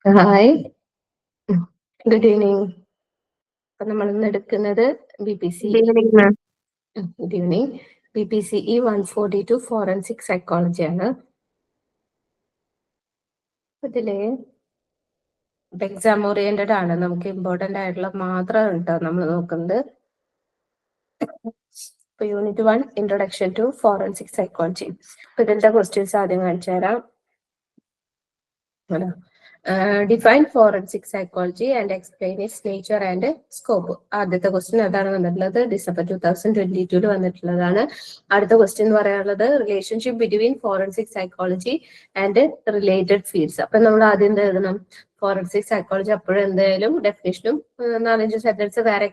Hi, good evening. അപ്പോൾ നമ്മൾ ഇന്ന് എടുക്കുന്നത് Good evening, ma'am. Good evening BPCE 142 forensic psychology ആണ്. ഇതില് എക്സാം ഓറിയന്റഡ് ആണ്, നമുക്ക് ഇമ്പോർട്ടന്റ് ആയിട്ടുള്ള മാത്രം കേട്ടോ നമ്മൾ നോക്കുന്നത്. ഇപ്പൊ unit 1 introduction to forensic psychology. അപ്പൊ ഇതിന്റെ ക്വസ്റ്റ്യൻസ് ആദ്യം കാണിച്ചു തരാം. Define forensic psychology and explain its nature and scope. ആദ്യത്തെ ക്വസ്റ്റ്യൻ അതാണ് വന്നിട്ടുള്ളത്. December 2022 വന്നിട്ടുള്ളതാണ്. അടുത്ത ക്വസ്റ്റ്യൻ എന്ന് പറയാനുള്ളത് relationship between forensic psychology and related fields. അപ്പൊ നമ്മൾ ആദ്യം എന്ത് എഴുതണം? ഫോറൻസിക് സൈക്കോളജി അപ്പോഴും എന്തായാലും ഡെഫിനേഷനും 4-5 സെന്റൻസ് വേറെ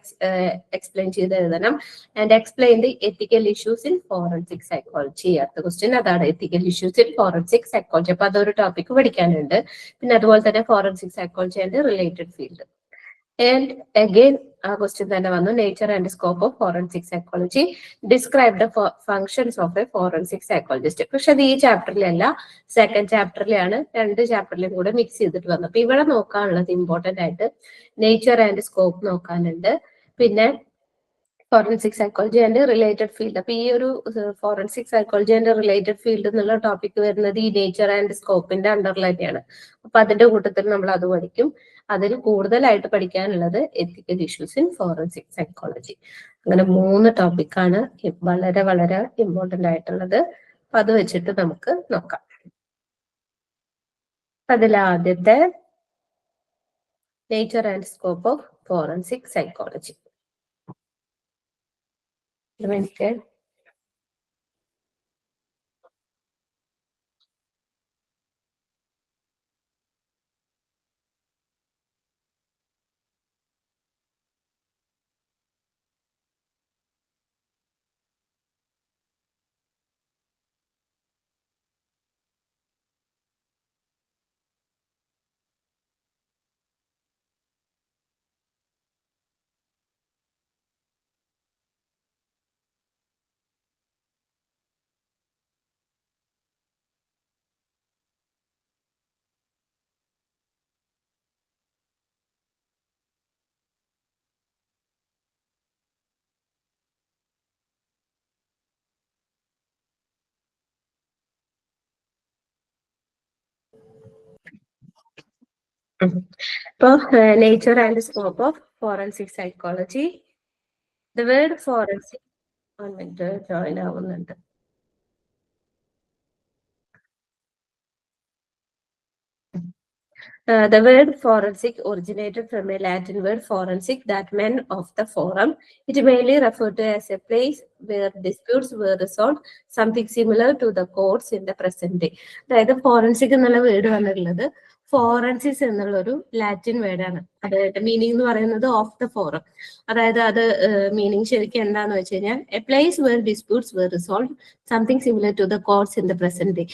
എക്സ്പ്ലെയിൻ ചെയ്ത് എഴുതണം. And explain the ethical issues in forensic psychology. അടുത്ത ക്വസ്റ്റ്യൻ അതാണ്, ethical issues in forensic psychology. അപ്പൊ അതൊരു ടോപ്പിക് പഠിക്കാനുണ്ട്. പിന്നെ അതുപോലെ തന്നെ forensic psychology and related field. And again ആ ക്വസ്റ്റ്യൻ തന്നെ വന്നു, nature and scope of forensic psychology, describe the functions of A forensic psychologist. പക്ഷെ അത് ഈ ചാപ്റ്ററിലല്ല, സെക്കൻഡ് ചാപ്റ്ററിലാണ്. 2 ചാപ്റ്ററിലും കൂടെ മിക്സ് ചെയ്തിട്ട് വന്നു. അപ്പൊ ഇവിടെ നോക്കാനുള്ളത് ഇമ്പോർട്ടന്റ് ആയിട്ട് നേച്ചർ ആൻഡ് സ്കോപ്പ് നോക്കാനുണ്ട്. പിന്നെ forensic psychology and related field. അപ്പൊ ഈ ഒരു forensic psychology and related field എന്നുള്ള ടോപ്പിക് വരുന്നത് ഈ നേച്ചർ ആൻഡ് സ്കോപ്പിന്റെ അണ്ടറിൽ തന്നെയാണ്. അപ്പൊ അതിന്റെ കൂട്ടത്തിൽ നമ്മൾ അത് പഠിക്കും. അതിൽ കൂടുതലായിട്ട് പഠിക്കാനുള്ളത് ethical issues in forensic psychology. അങ്ങനെ 3 ടോപ്പിക്കാണ് വളരെ വളരെ ഇമ്പോർട്ടന്റ് ആയിട്ടുള്ളത്. അപ്പൊ അത് വെച്ചിട്ട് നമുക്ക് നോക്കാം. അതിൽ ആദ്യത്തെ nature and scope of forensic psychology. എനിക്ക് ഇപ്പോൾ nature and scope of forensic psychology. The word forensic, 1 minute join ആവുന്നുണ്ട്. The word forensic originated from a Latin word forensic, that meant of the forum. It mainly referred to as a place where disputes were resolved, something similar to the courts in the present day. അതായത് forensic എന്നുള്ള word വന്നിട്ടുള്ളത് ഫോറൻസിസ് എന്നുള്ളൊരു Latin വേർഡാണ്. അതായത് meaning എന്ന് പറയുന്നത് of the forum. അതായത് അത് മീനിങ് ശരിക്കും എന്താന്ന് വെച്ച് കഴിഞ്ഞാൽ a place where disputes were resolve, something similar to the courts in the present day.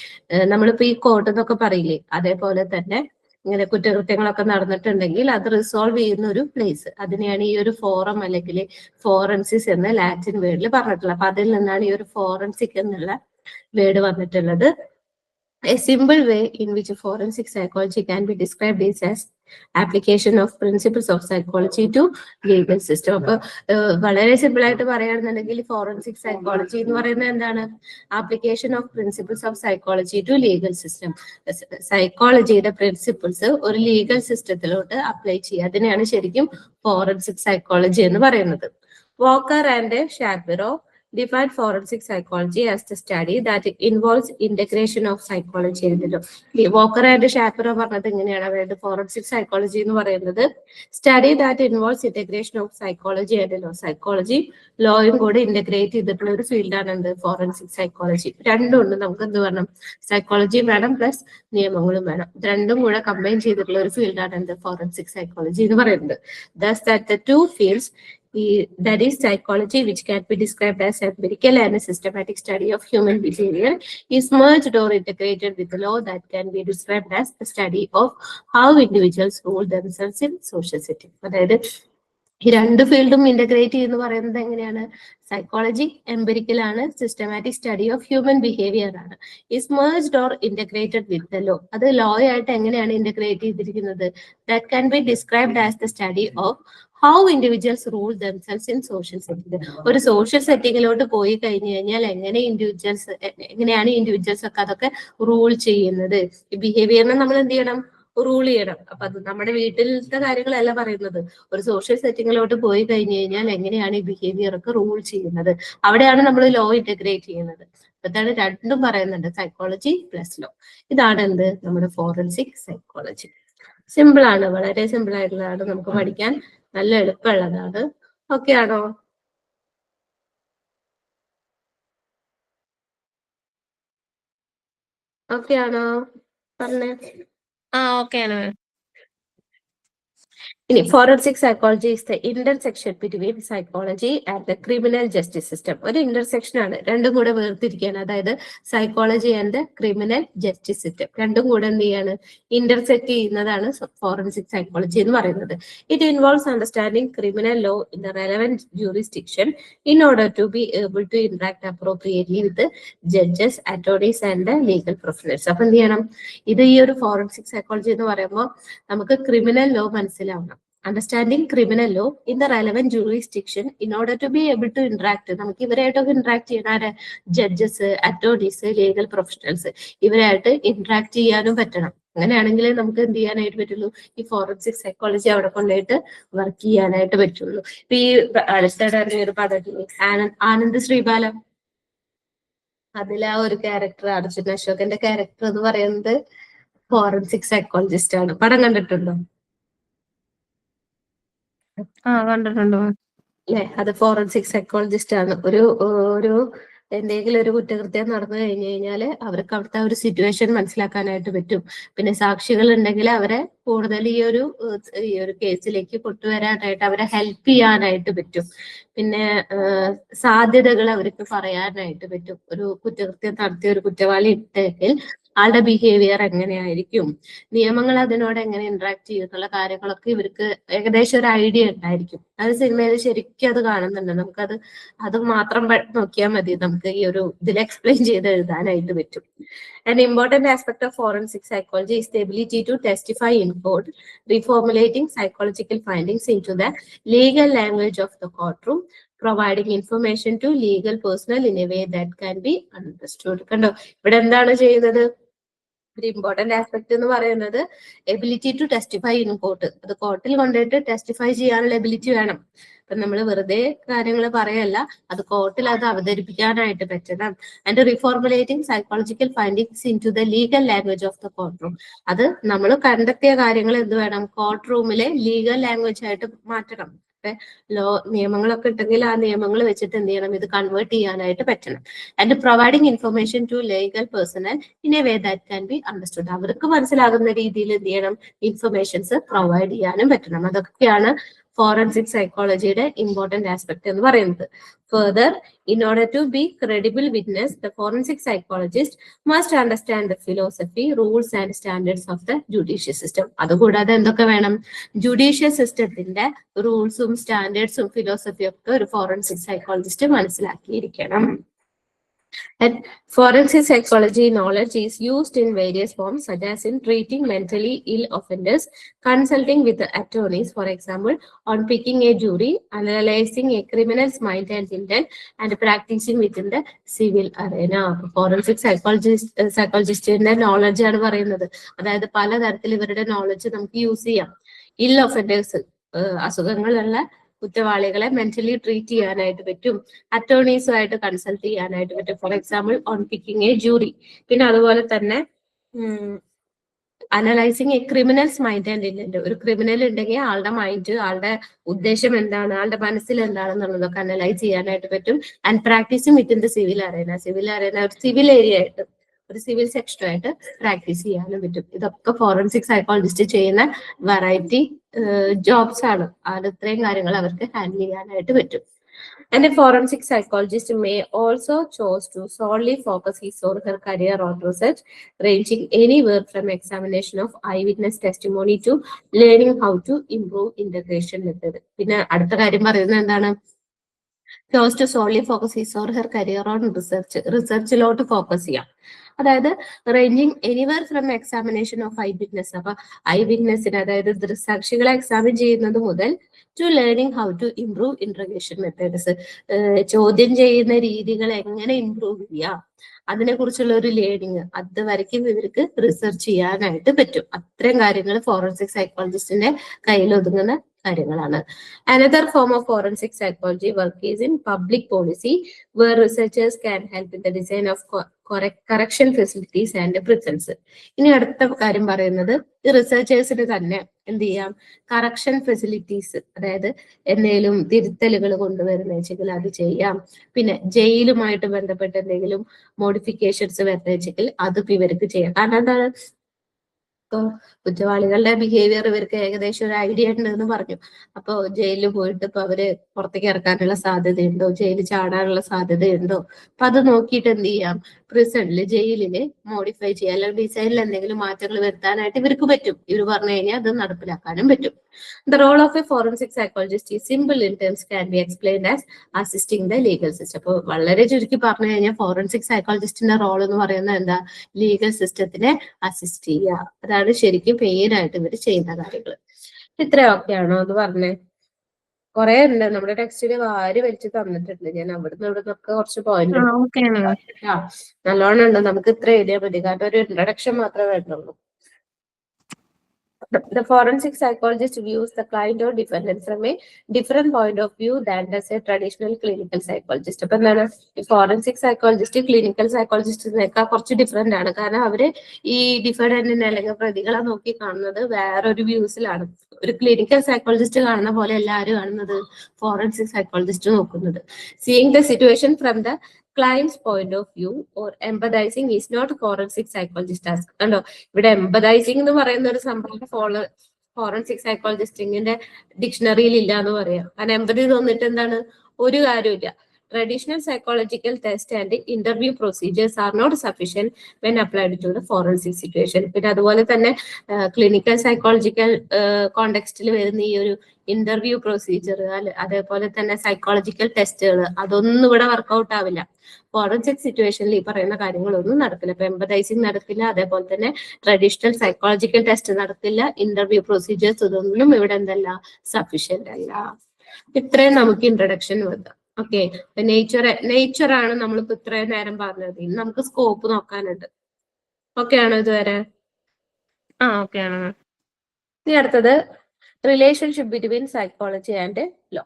നമ്മളിപ്പോ ഈ കോർട്ട് എന്നൊക്കെ പറയില്ലേ, അതേപോലെ തന്നെ ഇങ്ങനെ കുറ്റകൃത്യങ്ങളൊക്കെ നടന്നിട്ടുണ്ടെങ്കിൽ അത് റിസോൾവ് ചെയ്യുന്ന ഒരു പ്ലേസ്, അതിനെയാണ് ഈ ഒരു ഫോറം അല്ലെങ്കിൽ ഫോറൻസിസ് എന്ന ലാറ്റിൻ വേർഡിൽ പറഞ്ഞിട്ടുള്ളത്. അപ്പൊ അതിൽ നിന്നാണ് ഈ ഒരു ഫോറൻസിക് എന്നുള്ള വേർഡ് വന്നിട്ടുള്ളത്. A simple way in which forensic psychology can be described is as application of principles of psychology to legal system. അപ്പൊ വളരെ സിമ്പിൾ ആയിട്ട് പറയുകയാണെന്നുണ്ടെങ്കിൽ ഫോറൻസിക് സൈക്കോളജി എന്ന് പറയുന്നത് എന്താണ്? Application of principles of psychology to legal system. സൈക്കോളജിയുടെ principles ഒരു legal സിസ്റ്റത്തിലോട്ട് അപ്ലൈ ചെയ്യുക, അതിനെയാണ് ശരിക്കും ഫോറൻസിക് സൈക്കോളജി എന്ന് പറയുന്നത്. Walker and Shapiro define forensic psychology as the study that involves integration of psychology and law. Walker and Shapiro പറഞ്ഞത് എങ്ങനെയാണ്? അതായത് ഫോറൻസിക് സൈക്കോളജി എന്ന് പറയുന്നത് study that involves integration of psychology and law. Psychology ലോയും കൂടെ integrate ചെയ്തിട്ടുള്ള ഒരു ഫീൽഡാണ് എന്ത്? Forensic psychology. രണ്ടും ഉണ്ട്. നമുക്ക് എന്ത് വേണം? സൈക്കോളജിയും വേണം പ്ലസ് നിയമങ്ങളും വേണം. രണ്ടും കൂടെ കമ്പൈൻ ചെയ്തിട്ടുള്ള ഒരു ഫീൽഡാണ് എന്ത്? ഫോറൻസിക് സൈക്കോളജി എന്ന് പറയുന്നത്. Thus that the two fields, that is psychology, which can be described as empirical and a systematic study of human behavior, is merged or integrated with the law, that can be described as the study of how individuals rule themselves in social setting. അതായത് ഈ രണ്ട് ഫീൽഡും integrate ചെയ്യുന്ന പറയുന്നത് എങ്ങനെയാണ്? Psychology empirical ആണ്, systematic study of human behaviour ആണ്. Is merged or integrated with the law. അത് ലോ ആയിട്ട് എങ്ങനെയാണ് ഇന്റഗ്രേറ്റ് ചെയ്തിരിക്കുന്നത്? That can be described as the study of how individuals rule themselves in social setting. ഒരു social സെറ്റിങ്ങിലോട്ട് പോയി കഴിഞ്ഞു കഴിഞ്ഞാൽ എങ്ങനെയാണ് ഇൻഡിവിജ്വൽസ് ഒക്കെ അതൊക്കെ റൂൾ ചെയ്യുന്നത്. ഈ ബിഹേവിയറിനെ നമ്മൾ എന്ത് ചെയ്യണം? റൂൾ ചെയ്യണം. അപ്പൊ അത് നമ്മുടെ വീട്ടിലത്തെ കാര്യങ്ങളല്ല പറയുന്നത്. ഒരു സോഷ്യൽ സെറ്റിങ്ങിലോട്ട് പോയി കഴിഞ്ഞു കഴിഞ്ഞാൽ എങ്ങനെയാണ് ഈ ബിഹേവിയർ ഒക്കെ റൂൾ ചെയ്യുന്നത്, അവിടെയാണ് നമ്മൾ ലോ ഇന്റഗ്രേറ്റ് ചെയ്യുന്നത്. അതാണ് രണ്ടും പറയുന്നുണ്ട്, സൈക്കോളജി പ്ലസ് ലോ. ഇതാണ് എന്ത്? നമ്മുടെ ഫോറൻസിക് സൈക്കോളജി. സിമ്പിൾ ആണ്, വളരെ സിമ്പിൾ ആയിട്ടുള്ളതാണ്, നമുക്ക് പഠിക്കാൻ നല്ല എളുപ്പമുള്ളതാണ്. ഓക്കെ ആണോ? ഓക്കെ ആണോ? പറഞ്ഞേ. ഓക്കെ ആണ്. ഇനി forensic psychology is the intersection between psychology and the criminal justice system. ഒരു ഇന്റർസെക്ഷൻ ആണ്, രണ്ടും കൂടെ വേർതിരിക്കുകയാണ്. അതായത് psychology and criminal justice system രണ്ടും കൂടെ എന്ത് ചെയ്യാണ്? ഇന്റർസെക്ട് ചെയ്യുന്നതാണ് ഫോറൻസിക് സൈക്കോളജി എന്ന് പറയുന്നത്. It involves understanding criminal law in the relevant jurisdiction in order to be able to interact appropriately with judges, attorneys and legal professionals. അപ്പൊ എന്ത് ചെയ്യണം? ഇത് ഈ ഒരു ഫോറൻസിക് സൈക്കോളജി എന്ന് പറയുമ്പോൾ നമുക്ക് ക്രിമിനൽ ലോ മനസ്സിലാവണം. Understanding criminal law in the relevant jurisdiction in order to be able to interact. നമുക്ക് ഇവരായിട്ടൊക്കെ ഇന്ററാക്ട് ചെയ്യണ ജഡ്ജസ്, അറ്റോർണീസ്, ലീഗൽ പ്രൊഫഷണൽസ്, ഇവരായിട്ട് ഇന്ററാക്ട് ചെയ്യാനും പറ്റണം. അങ്ങനെയാണെങ്കിലേ നമുക്ക് എന്ത് ചെയ്യാനായിട്ട് പറ്റുള്ളൂ? ഈ ഫോറൻസിക് സൈക്കോളജി അവിടെ കൊണ്ടുപോയിട്ട് വർക്ക് ചെയ്യാനായിട്ട് പറ്റുള്ളൂ. ഇപ്പൊ ഈ അടുത്തിടെ ഒരു പദവി ആനന്ദ് ശ്രീബാലം, അതിലെ ആ ഒരു ക്യാരക്ടർ, അർജുൻ അശോകന്റെ ക്യാരക്ടർ എന്ന് പറയുന്നത് ഫോറൻസിക് സൈക്കോളജിസ്റ്റ് ആണ്. പടം കണ്ടിട്ടുണ്ടോ? കണ്ടിട്ടുണ്ട്. അല്ലെ? അത് ഫോറൻസിക് സൈക്കോളജിസ്റ്റ് ആണ്. ഒരു എന്തെങ്കിലും ഒരു കുറ്റകൃത്യം നടന്നു കഴിഞ്ഞു കഴിഞ്ഞാല് അവർക്ക് അവിടുത്തെ ഒരു സിറ്റുവേഷൻ മനസ്സിലാക്കാനായിട്ട് പറ്റും. പിന്നെ സാക്ഷികൾ ഉണ്ടെങ്കിൽ അവരെ കൂടുതൽ ഈ ഒരു കേസിലേക്ക് കൊണ്ടുവരാനായിട്ട് അവരെ ഹെൽപ്പ് ചെയ്യാനായിട്ട് പറ്റും. പിന്നെ സാധ്യതകൾ അവർക്ക് പറയാനായിട്ട് പറ്റും. ഒരു കുറ്റകൃത്യം നടത്തിയ ഒരു കുറ്റവാളി ഉണ്ടെങ്കിൽ ആളുടെ ബിഹേവിയർ എങ്ങനെയായിരിക്കും, നിയമങ്ങൾ അതിനോട് എങ്ങനെ ഇന്ററാക്ട് ചെയ്യുന്നുള്ള കാര്യങ്ങളൊക്കെ ഇവർക്ക് ഏകദേശം ഒരു ഐഡിയ ഉണ്ടായിരിക്കും. അത് സിനിമയിൽ ശരിക്കും അത് കാണുന്നുണ്ട്. അത് മാത്രം നോക്കിയാൽ മതി, നമുക്ക് ഈ ഒരു ഇതിൽ എക്സ്പ്ലെയിൻ ചെയ്ത് എഴുതാനായിട്ട് പറ്റും. An important aspect of forensic psychology is the ability to testify in court, reformulating psychological findings into the legal language of the courtroom, providing information to legal personnel in a way that can be understood. കണ്ടോ, ഇവിടെ എന്താണ് ചെയ്യുന്നത്? ഒരു important aspect എന്ന് പറയുന്നത് ability to testify in court. അത് കോർട്ടിൽ കൊണ്ടുപോയിട്ട് ടെസ്റ്റിഫൈ ചെയ്യാനുള്ള എബിലിറ്റി വേണം. ഇപ്പൊ നമ്മൾ വെറുതെ കാര്യങ്ങൾ പറയല്ല, അത് കോർട്ടിൽ അത് അവതരിപ്പിക്കാനായിട്ട് പറ്റണം. And reformulating psychological findings in to the legal language of the court room. അത് നമ്മൾ കണ്ടെത്തിയ കാര്യങ്ങൾ എന്ത് വേണം? കോർട്ട് റൂമിലെ ലീഗൽ ലാംഗ്വേജ് ആയിട്ട് മാറ്റണം. നിയമങ്ങളൊക്കെ ഉണ്ടെങ്കിൽ ആ നിയമങ്ങൾ വെച്ചിട്ട് എന്ത് ചെയ്യണം? ഇത് കൺവേർട്ട് ചെയ്യാനായിട്ട് പറ്റണം. And providing information to legal personnel in a way that can be understood. അവർക്ക് മനസ്സിലാകുന്ന രീതിയിൽ എന്ത് ചെയ്യണം? ഇൻഫർമേഷൻസ് പ്രൊവൈഡ് ചെയ്യാനും പറ്റണം. അതൊക്കെയാണ് ഫോറൻസിക് സൈക്കോളജിയുടെ ഇമ്പോർട്ടന്റ് ആസ്പെക്ട് എന്ന് പറയുന്നത്. Further, in order to be credible witness, the forensic psychologist must understand the philosophy, rules and standards of the judicial system. അതുകൂടാതെ എന്തൊക്കെ വേണം? ജുഡീഷ്യൽ സിസ്റ്റത്തിന്റെ റൂൾസും സ്റ്റാൻഡേർഡ്സും ഫിലോസഫിയും ഒക്കെ ഒരു ഫോറൻസിക് സൈക്കോളജിസ്റ്റ് മനസ്സിലാക്കിയിരിക്കണം. And forensic psychology knowledge is used in various forms, such as in treating mentally ill offenders, consulting with the attorneys, for example, on picking a jury, analyzing a criminal's mind and intent, and practicing within the civil arena. Forensic psychologistന്റെ knowledge ആണ് പറയുന്നത്. അതായത് പലതരത്തിൽ ഇവരുടെ knowledge നമുക്ക് use ചെയ്യാം. ഇൽ offenders, അസുഖങ്ങളുള്ള കുറ്റവാളികളെ മെന്റലി ട്രീറ്റ് ചെയ്യാനായിട്ട് പറ്റും. അറ്റോർണീസുമായിട്ട് കൺസൾട്ട് ചെയ്യാനായിട്ട് പറ്റും. For example on picking A jury. പിന്നെ അതുപോലെ തന്നെ analysing A criminals mind and intent. ഒരു ക്രിമിനൽ ഉണ്ടെങ്കിൽ ആളുടെ മൈൻഡ്, ആളുടെ ഉദ്ദേശം എന്താണ്, ആളുടെ മനസ്സിൽ എന്താണെന്നുള്ളതൊക്കെ അനലൈസ് ചെയ്യാനായിട്ട് പറ്റും. And practising within the civil arena. Civil arena ഒരു സിവിൽ ഏരിയ ആയിട്ട്, ഒരു സിവിൽ സെക്ഷനുമായിട്ട് പ്രാക്ടീസ് ചെയ്യാനും പറ്റും. ഇതൊക്കെ ഫോറൻസിക് സൈക്കോളജിസ്റ്റ് ചെയ്യുന്ന വെറൈറ്റി ജോബ്സ് ആണ്. അത് ഇത്രയും കാര്യങ്ങൾ അവർക്ക് ഹാൻഡിൽ ചെയ്യാനായിട്ട് പറ്റും. And a forensic psychologist may also choose to solely focus his or her career on research, ranging anywhere from examination of eyewitness testimony to learning how to improve integration method. പിന്നെ അടുത്ത കാര്യം പറയുന്നത് എന്താണ്? Chose to solely focus his or her career on റിസർച്ചിലോട്ട് focus ചെയ്യാം. അതായത് ranging anywhere from examination of eyewitness. അപ്പൊ ഐ വിറ്റ്നസിന് അതായത് ദൃക്സാക്ഷികളെ എക്സാമിൻ ചെയ്യുന്നത് മുതൽ to learning how to improve interrogation methods, ചോദ്യം ചെയ്യുന്ന രീതികൾ എങ്ങനെ ഇംപ്രൂവ് ചെയ്യാം അതിനെ കുറിച്ചുള്ള ഒരു ലേണിംഗ് അതുവരയ്ക്കും ഇവർക്ക് റിസർച്ച് ചെയ്യാനായിട്ട് പറ്റും. അത്രയും കാര്യങ്ങൾ ഫോറൻസിക് സൈക്കോളജിസ്റ്റിന്റെ കയ്യിൽ ഒതുങ്ങുന്ന കാര്യങ്ങളാണ്. Another form of forensic psychology work is in public policy, where researchers can help in the design of correction facilities and prisons. ഇനി അടുത്ത കാര്യം പറയുന്നത് ഈ റിസർച്ചേഴ്സിന് തന്നെ എന്ത് ചെയ്യാം, കറക്ഷൻ ഫെസിലിറ്റീസ്, അതായത് എന്തെങ്കിലും തിരുത്തലുകൾ കൊണ്ടുവരുന്നെങ്കിൽ അത് ചെയ്യാം. പിന്നെ ജയിലുമായിട്ട് ബന്ധപ്പെട്ട് എന്തെങ്കിലും മോഡിഫിക്കേഷൻസ് വരുന്നെങ്കിൽ അതും ഇവർക്ക് ചെയ്യാം. കാരണം എന്താണ്, കുറ്റവാളികളുടെ ബിഹേവിയർ ഇവർക്ക് ഏകദേശം ഒരു ഐഡിയ ഉണ്ട് എന്ന് പറഞ്ഞു. അപ്പൊ ജയിലിൽ പോയിട്ട് ഇപ്പൊ അവര് പുറത്തേക്ക് ഇറക്കാനുള്ള സാധ്യതയുണ്ടോ, ജയിലിൽ ചാടാനുള്ള സാധ്യതയുണ്ടോ, അപ്പൊ അത് നോക്കിയിട്ട് എന്ത് ചെയ്യാം, പ്രിസണില് ജയിലില് മോഡിഫൈ ചെയ്യാം, അല്ലെങ്കിൽ ഡിസൈനിൽ എന്തെങ്കിലും മാറ്റങ്ങൾ വരുത്താനായിട്ട് ഇവർക്ക് പറ്റും. ഇവർ പറഞ്ഞു കഴിഞ്ഞാൽ അത് നടപ്പിലാക്കാനും പറ്റും. The role of a forensic psychologist is simple in terms can be explained as assisting the legal system. അപ്പൊ വളരെ ചുരുക്കി പറഞ്ഞു കഴിഞ്ഞാൽ ഫോറൻസിക് സൈക്കോളജിസ്റ്റിന്റെ റോൾ എന്ന് പറയുന്നത് എന്താ, ലീഗൽ സിസ്റ്റത്തിനെ അസിസ്റ്റ് ചെയ്യുക. അതാണ് ശരിക്കും പെയിനായിട്ട് ഇവർ ചെയ്യുന്ന കാര്യങ്ങൾ. ഇത്രയൊക്കെയാണോ എന്ന് പറഞ്ഞേ? കുറെ ഉണ്ട്, നമ്മുടെ ടെക്സ്റ്റില് വാരി വലിച്ച് തന്നിട്ടുണ്ട്. ഞാൻ അവിടുന്ന് ഇവിടുന്നൊക്കെ കുറച്ച് പോയിന്റ് നല്ലോണം ഉണ്ട്. നമുക്ക് ഇത്ര എഴുതിയാൽ മതി, കാരണം ഒരു ഇൻട്രഡക്ഷൻ മാത്രമേ വേണ്ടുള്ളൂ. The forensic psychologist views the client or defendant from a different point of view than does a traditional clinical psychologist. അപ്പൊ എന്താണ്, ഫോറൻസിക് സൈക്കോളജിസ്റ്റ് ക്ലിനിക്കൽ സൈക്കോളജിസ്റ്റിനേക്കാൾ കുറച്ച് ഡിഫറെന്റ് ആണ്. കാരണം അവര് ഈ ഡിഫൻഡന്റിനെ അല്ലെങ്കിൽ പ്രതികളെ നോക്കി കാണുന്നത് വേറൊരു വ്യൂസിലാണ്. ഒരു ക്ലിനിക്കൽ സൈക്കോളജിസ്റ്റ് കാണുന്ന പോലെ എല്ലാവരും കാണുന്നത് ഫോറൻസിക് സൈക്കോളജിസ്റ്റ് നോക്കുന്നത്. Seeing the situation from the client's point of view or empathizing is not forensic psychologist task. കണ്ടോ, ഇവിടെ എംപതൈസിങ് എന്ന് പറയുന്ന ഒരു സംഭവം ഫോറൻസിക് സൈക്കോളജിസ്റ്റിന്റെ ഡിക്ഷണറിയിൽ ഇല്ല എന്ന് പറയാം. കാരണം എംപതി തോന്നിട്ട് എന്താണ്, ഒരു കാര്യമില്ല. Traditional psychological test and interview procedures are not sufficient when applied to the forensic situation. പിന്നെ അതുപോലെ തന്നെ ക്ലിനിക്കൽ സൈക്കോളജിക്കൽ കോണ്ടെക്സ്റ്റിൽ വരുന്ന ഈ ഒരു ഇന്റർവ്യൂ പ്രൊസീജിയർ, അതേപോലെ തന്നെ സൈക്കോളജിക്കൽ ടെസ്റ്റുകൾ, അതൊന്നും ഇവിടെ വർക്ക്ഔട്ട് ആവില്ല. ഫോറൻസിക് സിറ്റുവേഷനിൽ ഈ പറയുന്ന കാര്യങ്ങളൊന്നും നടക്കില്ല. ഇപ്പൊ എംപതൈസിങ് നടക്കില്ല, അതേപോലെ തന്നെ ട്രഡീഷണൽ സൈക്കോളജിക്കൽ ടെസ്റ്റ് നടക്കില്ല, ഇന്റർവ്യൂ പ്രൊസീജിയേഴ്സ് ഇതൊന്നും ഇവിടെ എന്തല്ല, സഫീഷ്യന്റ് അല്ല. ഇത്രയും നമുക്ക് ഇൻട്രഡക്ഷൻ വന്നു. ഓക്കെ, നേച്ചർ ആണ് നമ്മളിപ്പോ ഇത്രയും നേരം പറഞ്ഞത്. ഇനി നമുക്ക് സ്കോപ്പ് നോക്കാനുണ്ട്. ഓക്കെ ആണോ ഇതുവരെ? ഇനി അടുത്തത് relationship between psychology and law.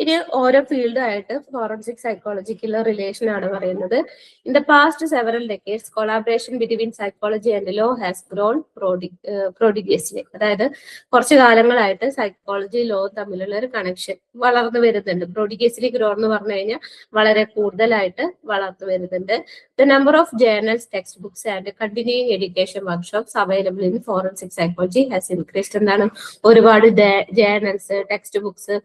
ഇനി ഓരോ ഫീൽഡായിട്ട് ഫോറൻസിക് സൈക്കോളജിക്കുള്ള റിലേഷൻ ആണ് പറയുന്നത്. In the past several decades collaboration between psychology and law has grown prodigiously. അതായത് കുറച്ചു കാലങ്ങളായിട്ട് സൈക്കോളജി ലോ തമ്മിലുള്ള ഒരു കണക്ഷൻ വളർന്നു വരുന്നുണ്ട്. പ്രൊഡിഗിയസ്ലി ഗ്രോ എന്ന് പറഞ്ഞു കഴിഞ്ഞാൽ വളരെ കൂടുതലായിട്ട് വളർന്നു വരുന്നുണ്ട്. The number of journals, textbooks and continuing education workshops available in forensic psychology has increased. എന്താണ്, ഒരുപാട് ജേർണൽസ്, ടെക്സ്റ്റ് ബുക്സ്,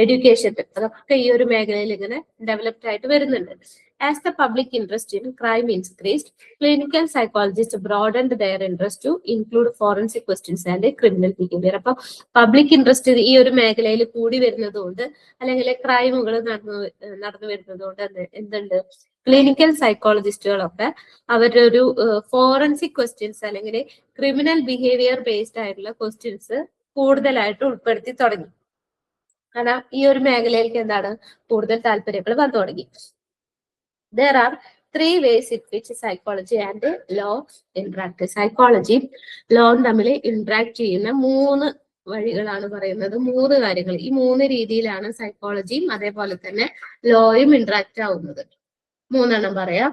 എഡ്യൂക്കേഷൻ അതൊക്കെ ഈ ഒരു മേഖലയിൽ ഇങ്ങനെ ഡെവലപ്ഡ് ആയിട്ട് വരുന്നുണ്ട്. As the public interest in crime increased, clinical psychologists broadened their interest to include forensic questions and criminal behavior. അപ്പൊ പബ്ലിക് ഇൻട്രസ്റ്റ് ഈ ഒരു മേഖലയിൽ കൂടി വരുന്നതുകൊണ്ട്, അല്ലെങ്കിൽ ക്രൈമുകൾ നടന്നു വരുന്നതുകൊണ്ട് എന്തുണ്ട്, ക്ലിനിക്കൽ സൈക്കോളജിസ്റ്റുകളൊക്കെ അവരുടെ ഒരു ഫോറൻസിക് ക്വസ്റ്റ്യൻസ് അല്ലെങ്കിൽ ക്രിമിനൽ ബിഹേവിയർ ബേസ്ഡ് ആയിട്ടുള്ള ക്വസ്റ്റ്യൻസ് കൂടുതലായിട്ട് ഉൾപ്പെടുത്തി തുടങ്ങി. കാരണം ഈ ഒരു മേഖലയിലേക്ക് എന്താണ് കൂടുതൽ താല്പര്യങ്ങൾ വന്നു തുടങ്ങി. There are three ways in which psychology and law interact. Psychology ലോയും തമ്മിൽ ഇന്ററാക്ട് ചെയ്യുന്ന മൂന്ന് വഴികളാണ് പറയുന്നത്. മൂന്ന് കാര്യങ്ങൾ, ഈ മൂന്ന് രീതിയിലാണ് സൈക്കോളജിയും അതേപോലെ തന്നെ ലോയും ഇന്ററാക്ട് ആവുന്നത്. മൂന്നെണ്ണം പറയാം.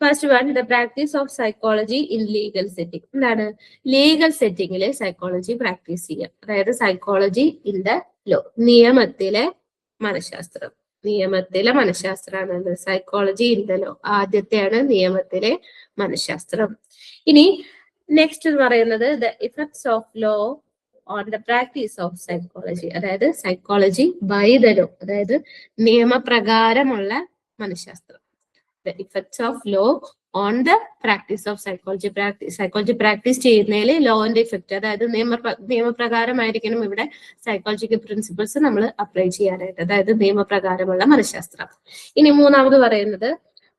First one, the practice of psychology in legal setting. എന്താണ്, ലീഗൽ സെറ്റിംഗില് സൈക്കോളജി പ്രാക്ടീസ് ചെയ്യുക. അതായത് സൈക്കോളജി ഇൻ ദ ലോ, നിയമത്തിലെ മനഃശാസ്ത്രം. നിയമത്തിലെ മനഃശാസ്ത്രമാണ് സൈക്കോളജി ഇൻ ദ ലോ. ആദ്യത്തെയാണ് നിയമത്തിലെ മനഃശാസ്ത്രം. ഇനി നെക്സ്റ്റ് എന്ന് പറയുന്നത് the effects of law on the practice of psychology, അതായത് സൈക്കോളജി ബൈ ദ ലോ, അതായത് നിയമപ്രകാരമുള്ള മനഃശാസ്ത്രം. The effects of law on the practice of psychology. Psychology practice ചെയ്യുന്നതിൽ ലോന്റെ ഇഫക്റ്റ്, അതായത് നിയമപ്രകാരമായിരിക്കണം ഇവിടെ സൈക്കോളജിക്കൽ പ്രിൻസിപ്പിൾസ് നമ്മൾ അപ്ലൈ ചെയ്യാനായിട്ട്, അതായത് നിയമപ്രകാരമുള്ള മനഃശാസ്ത്രം. ഇനി മൂന്നാമത് പറയുന്നത്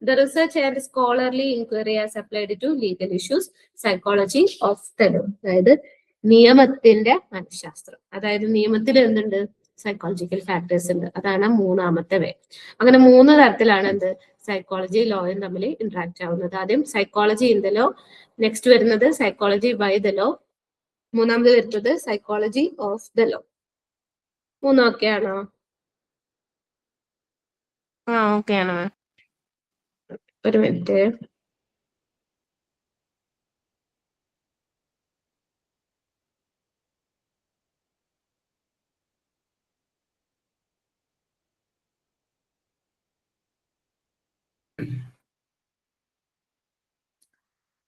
the research and scholarly inquiry as applied to legal issues, psychology of the law, അതായത് നിയമത്തിന്റെ മനഃശാസ്ത്രം, അതായത് നിയമത്തിൽ എന്തുണ്ട്, സൈക്കോളജിക്കൽ ഫാക്ടേഴ്സ് ഉണ്ട്. അതാണ് മൂന്നാമത്തെ വേ. അങ്ങനെ 3 തരത്തിലാണ് എന്ത് സൈക്കോളജി ലോയും തമ്മിൽ ഇന്ററാക്ട് ആവുന്നത്. ആദ്യം psychology in the law, next വരുന്നത് സൈക്കോളജി ബൈ ദ ലോ, മൂന്നാമത് വരുന്നത് psychology of the law. 3 okay ആണോ? ഓക്കെ ആണ് മാം. ഒരു മിനിറ്റ്.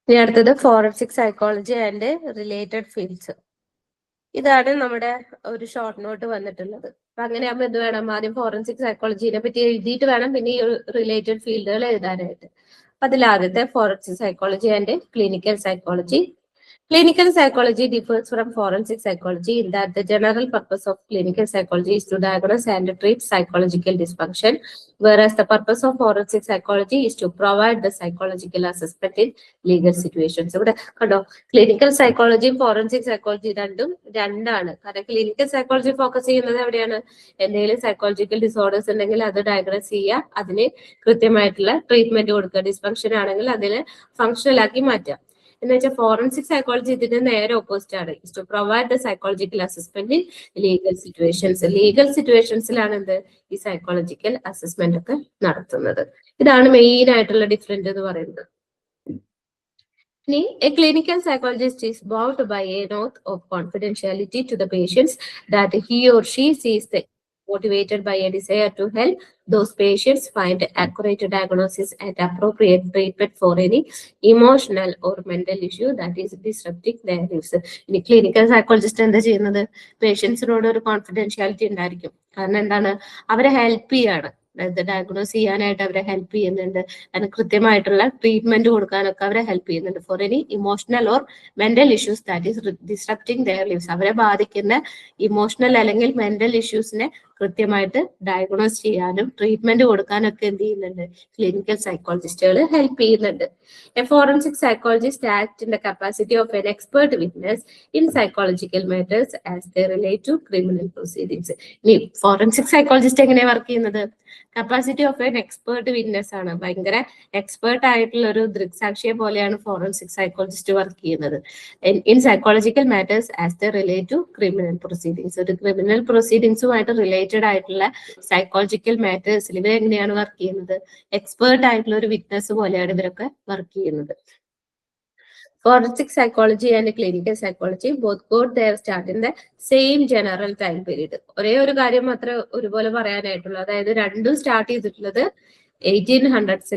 ഇനി അടുത്തത് forensic psychology and related fields. ഇതാണ് നമ്മുടെ ഒരു ഷോർട്ട് നോട്ട് വന്നിട്ടുള്ളത്. അപ്പൊ അങ്ങനെയാകുമ്പോൾ എന്ത് വേണം, ആദ്യം ഫോറൻസിക് സൈക്കോളജിനെ പറ്റി എഴുതിയിട്ട് വേണം പിന്നെ ഈ റിലേറ്റഡ് ഫീൽഡുകൾ എഴുതാനായിട്ട്. അപ്പൊ അതിൽ ആദ്യത്തെ forensic psychology and clinical psychology. Clinical psychology differs from forensic psychology in that the general purpose of clinical psychology is to diagnose and treat psychological dysfunction, whereas the purpose of forensic psychology is to provide the psychological assessment in legal situations. ഇവിടെ കണ്ടോ, clinical സൈക്കോളജിയും forensic psychology രണ്ടാണ്. കാരണം clinical psychology focus ചെയ്യുന്നത് എവിടെയാണ്, എന്തെങ്കിലും psychological disorders ഉണ്ടെങ്കിൽ അത് diagnose ചെയ്യുക, അതിന് കൃത്യമായിട്ടുള്ള ട്രീറ്റ്മെന്റ് കൊടുക്കുക, ഡിസ്ഫങ്ഷൻ ആണെങ്കിൽ അതിനെ ഫങ്ഷണൽ ആക്കി മാറ്റുക. എന്ന് വെച്ചാൽ ഫോറൻസിക് സൈക്കോളജി ഇതിന്റെ നേരെ ഓപ്പോസിറ്റ് ആണ്, is to provide the psychological assessment in legal situations. Legal സിറ്റുവേഷൻസിലാണ് എന്ത് ഈ സൈക്കോളജിക്കൽ അസസ്മെന്റ് ഒക്കെ നടത്തുന്നത്. ഇതാണ് മെയിൻ ആയിട്ടുള്ള ഡിഫറൻറ്റ് എന്ന് പറയുന്നത്. ഇനി a clinical psychologist is bound by a knot of confidentiality to the patients that he or she sees the motivated by a desire to help those patients find accurate diagnosis and appropriate treatment for any emotional or mental issue that is disrupting their lives. ഇനി clinical psychologist എന്താ ചെയ്യുന്നത്, പേഷ്യൻസിനോട് ഒരു confidentiality ഉണ്ടായിരിക്കും. കാരണം എന്താണ്, അവരെ help ചെയ്യാണ്, അതായത് ഡയഗ്നോസ് ചെയ്യാനായിട്ട് അവരെ ഹെൽപ്പ് ചെയ്യുന്നുണ്ട്, അതിന് കൃത്യമായിട്ടുള്ള ട്രീറ്റ്മെന്റ് കൊടുക്കാനൊക്കെ അവരെ ഹെൽപ്പ് ചെയ്യുന്നുണ്ട്. For any emotional or mental issues that is disrupting their lives, അവരെ ബാധിക്കുന്ന ഇമോഷണൽ അല്ലെങ്കിൽ മെന്റൽ ഇഷ്യൂസിനെ കൃത്യമായിട്ട് ഡയഗ്നോസ് ചെയ്യാനും ട്രീറ്റ്മെന്റ് കൊടുക്കാനൊക്കെ എന്ത് ചെയ്യുന്നുണ്ട്, ക്ലിനിക്കൽ സൈക്കോളജിസ്റ്റുകൾ ഹെൽപ്പ് ചെയ്യുന്നുണ്ട്. A forensic psychologist act in the capacity of an expert witness in psychological matters as they relate to criminal proceedings. ഇനി ഫോറൻസിക് സൈക്കോളജിസ്റ്റ് എങ്ങനെയാണ് വർക്ക് ചെയ്യുന്നത്, capacity of an expert witness ആണ്, ഭയങ്കര എക്സ്പേർട്ട് ആയിട്ടുള്ള ഒരു ദൃക്സാക്ഷിയെ പോലെയാണ് ഫോറൻസിക് സൈക്കോളജിസ്റ്റ് വർക്ക് ചെയ്യുന്നത്. In psychological matters as the relate to criminal proceedings, ഒരു ക്രിമിനൽ പ്രൊസീഡിങ്സുമായിട്ട് റിലേറ്റഡ് ആയിട്ടുള്ള സൈക്കോളജിക്കൽ മാറ്റേഴ്സിൽ ഇവർ എങ്ങനെയാണ് വർക്ക് ചെയ്യുന്നത്, എക്സ്പേർട്ട് ആയിട്ടുള്ള ഒരു വിറ്റ്നസ് പോലെയാണ് ഇവരൊക്കെ വർക്ക് ചെയ്യുന്നത്. Forensic psychology and clinical psychology both got their start in the same general time period. ഒരേ ഒരു കാര്യം മാത്രമേ ഒരുപോലെ പറയാനായിട്ടുള്ളൂ, അതായത് രണ്ടും സ്റ്റാർട്ട് ചെയ്തിട്ടുള്ളത് 1800s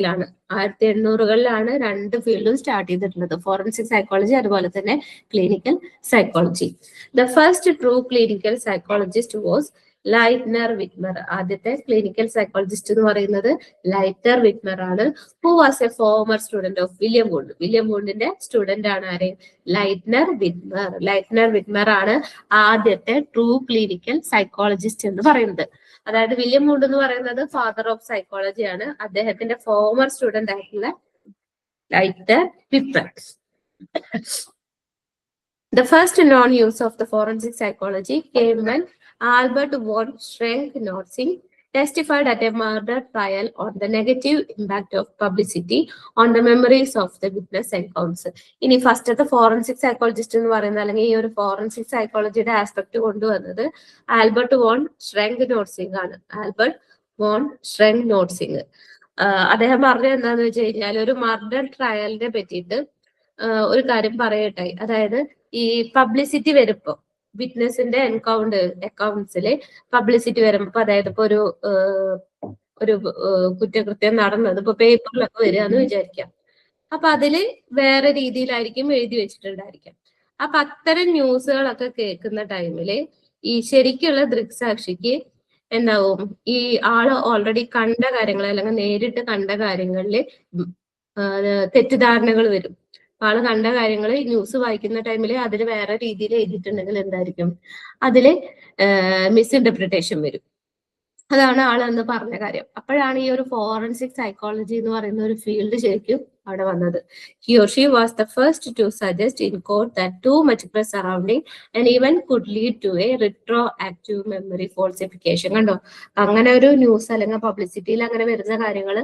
1800കളിലാണ് രണ്ട് ഫീൽഡും സ്റ്റാർട്ട് ചെയ്തിട്ടുള്ളത്, ഫോറൻസിക് സൈക്കോളജി അതുപോലെ തന്നെ clinical psychology. The first true clinical psychologist was Lightner Witmer. ആദ്യത്തെ ക്ലിനിക്കൽ സൈക്കോളജിസ്റ്റ് എന്ന് പറയുന്നത് ലൈറ്റ്നർ വിറ്റ്മർ ആണ്. Who was a former student of William Wundt. William വൂണ്ടിന്റെ സ്റ്റുഡന്റ് ആണ് ആര്, ലൈറ്റ്നർ വിറ്റ്മർ. ലൈറ്റ്നർ വിറ്റ്മർ ആണ് ആദ്യത്തെ ട്രൂ ക്ലിനിക്കൽ സൈക്കോളജിസ്റ്റ് എന്ന് പറയുന്നത്. അതായത് വില്യം വൂണ്ട് എന്ന് പറയുന്നത് ഫാദർ ഓഫ് സൈക്കോളജി ആണ്, അദ്ദേഹത്തിന്റെ ഫോമർ സ്റ്റുഡന്റ് ആയിട്ടുള്ള ലൈറ്റ്നർ വിറ്റ്മർ. The first known use of the forensic psychology came when Albert von Schrenck-Notzing testified at a murder trial on the negative impact of publicity on the memories of the witness accounts. ഇനി ഫസ്റ്റത്തെ forensic psychologist എന്ന് പറയുന്നത് അല്ലെങ്കിൽ ഈ ഒരു forensic സൈക്കോളജിയുടെ aspect കൊണ്ടുവന്നത് Albert von Schrenck Notzing ആണ്. ആൽബർട്ട് വോൺ ഷ്രെങ്ക് നോട്ട്സിംഗ് അദ്ദേഹം പറഞ്ഞത് എന്താന്ന് വെച്ച് കഴിഞ്ഞാൽ, ഒരു മർഡർ ട്രയലിനെ പറ്റിയിട്ട് ഒരു കാര്യം പറയട്ടായി. അതായത് ഈ പബ്ലിസിറ്റി വരുമ്പോ വിറ്റ്നസിന്റെ അക്കൗണ്ട്സില് പബ്ലിസിറ്റി വരുമ്പോ, അതായത് ഇപ്പൊ ഒരു കുറ്റകൃത്യം നടന്നത് ഇപ്പൊ പേപ്പറിലൊക്കെ വരിക എന്ന് വിചാരിക്കാം. അപ്പൊ അതില് വേറെ രീതിയിലായിരിക്കും എഴുതി വെച്ചിട്ടുണ്ടായിരിക്കാം. അപ്പൊ അത്തരം ന്യൂസുകളൊക്കെ കേൾക്കുന്ന ടൈമില് ഈ ശരിക്കുള്ള ദൃക്സാക്ഷിക്ക് എന്താവും, ഈ ആള് ഓൾറെഡി കണ്ട കാര്യങ്ങൾ അല്ലെങ്കിൽ നേരിട്ട് കണ്ട കാര്യങ്ങളിൽ തെറ്റിദ്ധാരണകൾ വരും. ആള് കണ്ട കാര്യങ്ങൾ ന്യൂസ് വായിക്കുന്ന ടൈമിൽ അതിന് വേറെ രീതിയിൽ എഴുതിയിട്ടുണ്ടെങ്കിൽ എന്തായിരിക്കും, അതില് മിസ്ഇന്റർപ്രിട്ടേഷൻ വരും. അതാണ് ആൾ എന്ന് പറഞ്ഞ കാര്യം. അപ്പോഴാണ് ഈ ഒരു ഫോറൻസിക് സൈക്കോളജി എന്ന് പറയുന്ന ഒരു ഫീൽഡ് ശരിക്കും അവിടെ വന്നത്. He or she was the first to suggest in court that too much press surrounding an event could lead to a retroactive memory falsification. കണ്ടോ, അങ്ങനെ ഒരു ന്യൂസ് അല്ലെങ്കിൽ പബ്ലിസിറ്റിയിൽ അങ്ങനെ വരുന്ന കാര്യങ്ങൾ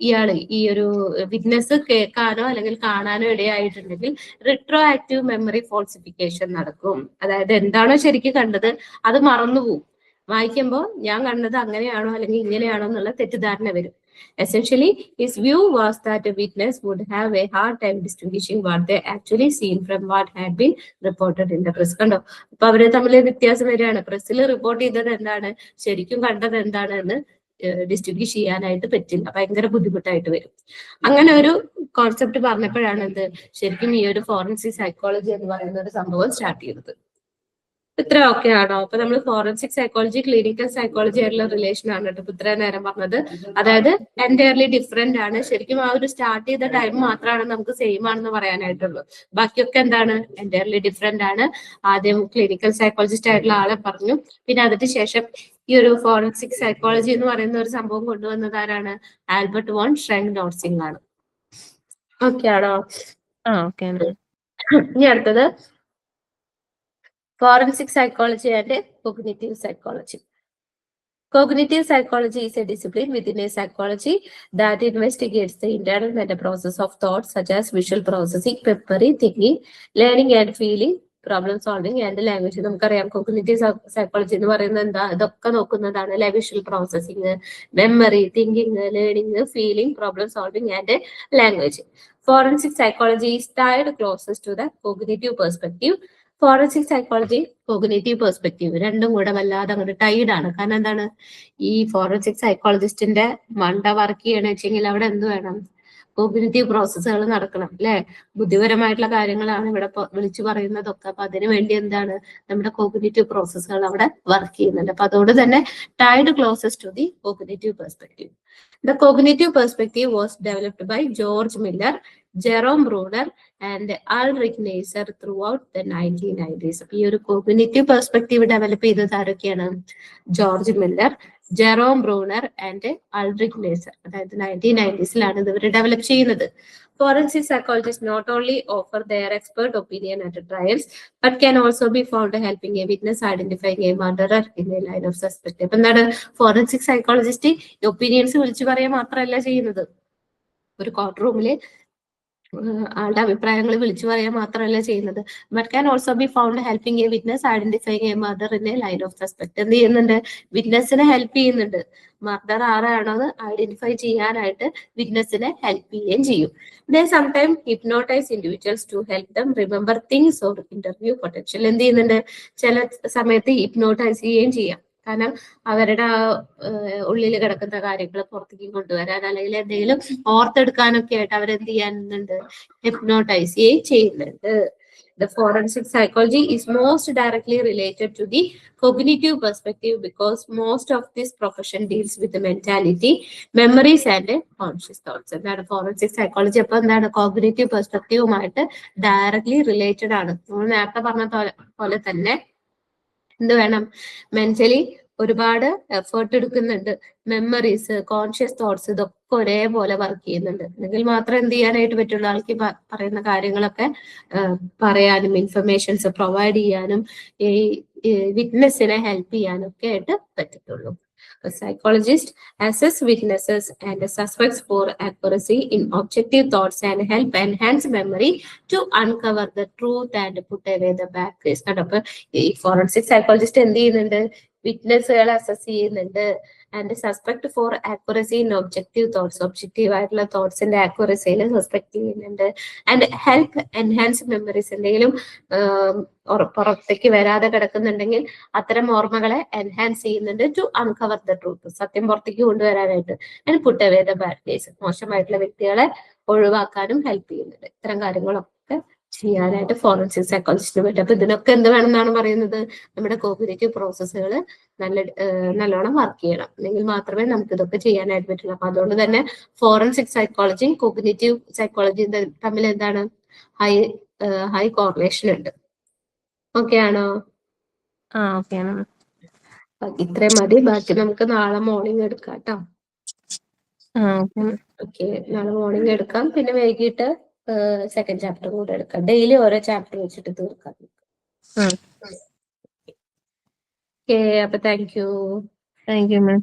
ഇയാള് ഈ ഒരു വിറ്റ്നസ് കേൾക്കാനോ അല്ലെങ്കിൽ കാണാനോ ഇടയായിട്ടുണ്ടെങ്കിൽ റിട്രോ ആക്റ്റീവ് മെമ്മറി ഫോൾസിഫിക്കേഷൻ നടക്കും. അതായത് എന്താണോ ശരിക്കും കണ്ടത് അത് മറന്നുപോകും. വായിക്കുമ്പോൾ ഞാൻ കണ്ടത് അങ്ങനെയാണോ അല്ലെങ്കിൽ ഇങ്ങനെയാണോ എന്നുള്ള തെറ്റിദ്ധാരണ വരും. Essentially, his view was that a witness would have a hard time distinguishing what they actually seen from what had been reported in the press. കണ്ടോ, അപ്പൊ അവര് തമ്മിൽ വ്യത്യാസം വരികയാണ്. പ്രസ്സിൽ റിപ്പോർട്ട് ചെയ്തത് എന്താണ്, ശരിക്കും കണ്ടത് എന്താണ് എന്ന് ഡിസ്റ്റിങ്വിഷ് ചെയ്യാനായിട്ട് പറ്റില്ല. ഭയങ്കര ബുദ്ധിമുട്ടായിട്ട് വരും. അങ്ങനെ ഒരു കോൺസെപ്റ്റ് പറഞ്ഞപ്പോഴാണ് എന്ത് ശരിക്കും ഈ ഒരു ഫോറൻസിക് സൈക്കോളജി എന്ന് പറയുന്ന ഒരു സംഭവം സ്റ്റാർട്ട് ചെയ്തത്. ഇത്ര ഓക്കെ ആണോ? അപ്പൊ നമ്മൾ ഫോറൻസിക് സൈക്കോളജി ക്ലിനിക്കൽ സൈക്കോളജി ആയിട്ടുള്ള റിലേഷൻ ആണ് കേട്ടോ ഇത്ര നേരം പറഞ്ഞത്. അതായത് എൻറ്റയർലി ഡിഫറെന്റ് ആണ്. ശരിക്കും ആ ഒരു സ്റ്റാർട്ട് ചെയ്ത ടൈം മാത്രമാണ് നമുക്ക് സെയിം ആണെന്ന് പറയാനായിട്ടുള്ളൂ. ബാക്കിയൊക്കെ എന്താണ്, എൻറ്റയർലി ഡിഫറെന്റ് ആണ്. ആദ്യം ക്ലിനിക്കൽ സൈക്കോളജിസ്റ്റ് ആയിട്ടുള്ള ആളെ പറഞ്ഞു, പിന്നെ അതിന് ശേഷം ഈ ഒരു ഫോറൻസിക് സൈക്കോളജി എന്ന് പറയുന്ന ഒരു സംഭവം കൊണ്ടുവന്നത് ആരാണ്? ആൽബർട്ട് വോൺ ഷ്രൈൻഡോർസിംഗ് ആണ്. ഓക്കെ ആണോ? ഇനി അടുത്തത് forensic psychology and cognitive psychology. Cognitive psychology is a discipline within a psychology that investigates the internal mental process of thoughts such as visual processing, memory, thinking, learning and feeling, problem solving and language. നമുക്കറിയാം cognitive psychology എന്ന് പറയുന്നത് എന്താ, ഇതൊക്കെ നോക്കുന്നതാണ് അല്ലെ. Visual processing, memory, thinking, learning, feeling, problem solving and language. Forensic psychology is tied closest to the cognitive perspective. Forensic psychology cognitive perspective രണ്ടും കൂടെ വല്ലാതെ അങ്ങോട്ട് ടൈഡ് ആണ്. കാരണം എന്താണ്, ഈ ഫോറൻസിക് സൈക്കോളജിസ്റ്റിന്റെ മണ്ട വർക്ക് ചെയ്യണമെന്ന് വെച്ചെങ്കിൽ അവിടെ എന്ത് വേണം, കോഗ്നേറ്റീവ് പ്രോസസ്സുകൾ നടക്കണം അല്ലെ. ബുദ്ധിപരമായിട്ടുള്ള കാര്യങ്ങളാണ് ഇവിടെ വിളിച്ചു പറയുന്നതൊക്കെ. അപ്പൊ അതിനു വേണ്ടി എന്താണ്, നമ്മുടെ കോഗ്നേറ്റീവ് പ്രോസസ്സുകൾ അവിടെ വർക്ക് ചെയ്യുന്നുണ്ട്. അപ്പൊ അതുകൊണ്ട് തന്നെ tied closest to the cognitive perspective. The cognitive perspective was developed by George Miller, Jerome Bruner and Ulrich Neisser throughout the 1990s. ഈ ഒരു കോഗ്നിറ്റീവ് പെർസ്പെക്റ്റീവ് ഡെവലപ്പ് ചെയ്തത് ആരൊക്കെയാണ്? George Miller, Jerome Bruner and Ulric Neisser. അതായത് 1990s ഇവർ develop ചെയ്യുന്നത്. Forensic psychologists not only offer their expert opinion at trials, but can also be found helping a witness identifying a murderer in a line of suspect. അപ്പൊ എന്താണ്, forensic psychologist opinions വിളിച്ചു പറയാൻ മാത്രമല്ല ചെയ്യുന്നത്, ഒരു court റൂമില് ആളുടെ അഭിപ്രായങ്ങൾ വിളിച്ചു പറയാൻ മാത്രമല്ല ചെയ്യുന്നത്, but can also be found helping A witness identifying A murder in A line of suspect. എന്ത് ചെയ്യുന്നുണ്ട്, വിറ്റ്നസിനെ ഹെൽപ്പ് ചെയ്യുന്നുണ്ട്. മർഡർ ആരാണോ എന്ന് ഐഡന്റിഫൈ ചെയ്യാനായിട്ട് വിറ്റ്നസിനെ ഹെൽപ്പ് ചെയ്യുകയും ചെയ്യും. They sometime hypnotise individuals to help them remember things or interview potential. എന്ത് ചെയ്യുന്നുണ്ട്, ചില സമയത്ത് ഹിപ്നോട്ടൈസ് ചെയ്യുകയും ചെയ്യാം. കാരണം അവരുടെ ഉള്ളിൽ കിടക്കുന്ന കാര്യങ്ങൾ പുറത്തേക്ക് കൊണ്ടുവരാൻ അല്ലെങ്കിൽ എന്തെങ്കിലും ഓർത്തെടുക്കാനൊക്കെ ആയിട്ട് അവരെന്ത് ചെയ്യാനുണ്ട്, ഹിപ്നോട്ടൈസ് ചെയ്യുന്നുണ്ട്. The forensic psychology is most directly related to the cognitive perspective because most of this profession deals with the mentality, memories and conscious thoughts. എന്താണ് ഫോറൻസിക് സൈക്കോളജി? അപ്പൊ എന്താണ്, കോഗ്നിറ്റീവ് പെർസ്പെക്റ്റീവുമായിട്ട് ഡയറക്ട്ലി റിലേറ്റഡ് ആണ്. നമ്മൾ നേരത്തെ പറഞ്ഞ പോലെ തന്നെ എന്ത് വേണം, മെന്റലി ഒരുപാട് എഫേർട്ട് എടുക്കുന്നുണ്ട്. മെമ്മറീസ്, കോൺഷ്യസ് തോട്ട്സ് ഇതൊക്കെ ഒരേപോലെ വർക്ക് ചെയ്യുന്നുണ്ട്. എങ്കിൽ മാത്രം എന്ത് ചെയ്യാനായിട്ട് പറ്റുള്ളൂ, ആൾക്ക് പറയുന്ന കാര്യങ്ങളൊക്കെ പറയാനും ഇൻഫർമേഷൻസ് പ്രൊവൈഡ് ചെയ്യാനും ഈ വിറ്റ്നസിനെ ഹെൽപ്പ് ചെയ്യാനും ഒക്കെ ആയിട്ട് പറ്റത്തുള്ളൂ. A psychologist assess witnesses and suspects for accuracy in objective thoughts and help enhance memory to uncover the truth and put away the bad case. അപ്പൊ ഈ ഫോറൻസിക് സൈക്കോളജിസ്റ്റ് എന്ത് ചെയ്യുന്നുണ്ട്, വിറ്റ്നസ്സുകളെ അസസ് ചെയ്യുന്നുണ്ട്. And suspect for accuracy in objective thoughts, objective ആയിട്ടുള്ള തോട്ട്സിന്റെ ആക്യുറസിയിൽ suspect ചെയ്യുന്നുണ്ട്. ആൻഡ് ഹെൽപ്പ് എൻഹാൻസ് മെമ്മറീസ്, എന്തെങ്കിലും പുറത്തേക്ക് വരാതെ കിടക്കുന്നുണ്ടെങ്കിൽ അത്തരം ഓർമ്മകളെ എൻഹാൻസ് ചെയ്യുന്നുണ്ട്. ടു അൺകവർ ദ ട്രൂത്ത്, സത്യം പുറത്തേക്ക് കൊണ്ടുവരാനായിട്ട്. And put away the bad case, മോശമായിട്ടുള്ള വ്യക്തികളെ ഒഴിവാക്കാനും ഹെൽപ്പ് ചെയ്യുന്നുണ്ട്. ഇത്തരം കാര്യങ്ങളൊക്കെ ചെയ്യാനായിട്ട് ഫോറൻസിക് സൈക്കോളജിസ്റ്റിന് പറ്റും. അപ്പൊ ഇതിനൊക്കെ എന്ത് വേണമെന്നാണ് പറയുന്നത്? നമ്മുടെ കോഗ്നിറ്റീവ് പ്രോസസ്സുകൾ നല്ലോണം വർക്ക് ചെയ്യണം, അല്ലെങ്കിൽ മാത്രമേ നമുക്ക് ഇതൊക്കെ ചെയ്യാനായിട്ട് പറ്റുള്ളൂ. അപ്പൊ അതുകൊണ്ട് തന്നെ ഫോറൻസിക് സൈക്കോളജിയും കോഗ്നിറ്റീവ് സൈക്കോളജിയും തമ്മിൽ എന്താണ് ഹൈ കോറിലേഷൻ ഉണ്ട്. ഓക്കെ ആണോ? ഓക്കെ ആണ് മാം. ഇത്രയും മതി, ബാക്കി നമുക്ക് നാളെ മോർണിംഗ് എടുക്കാം കേട്ടോ. Okay ma'am. ഓക്കെ, നാളെ മോർണിംഗ് എടുക്കാം. പിന്നെ വൈകിട്ട് സെക്കൻഡ് ചാപ്റ്റർ കൂടെ എടുക്കാം. ഡെയിലി ഓരോ ചാപ്റ്റർ വെച്ചിട്ട് തീർക്കാം. ഓക്കെ, അപ്പൊ thank you. Thank you ma'am.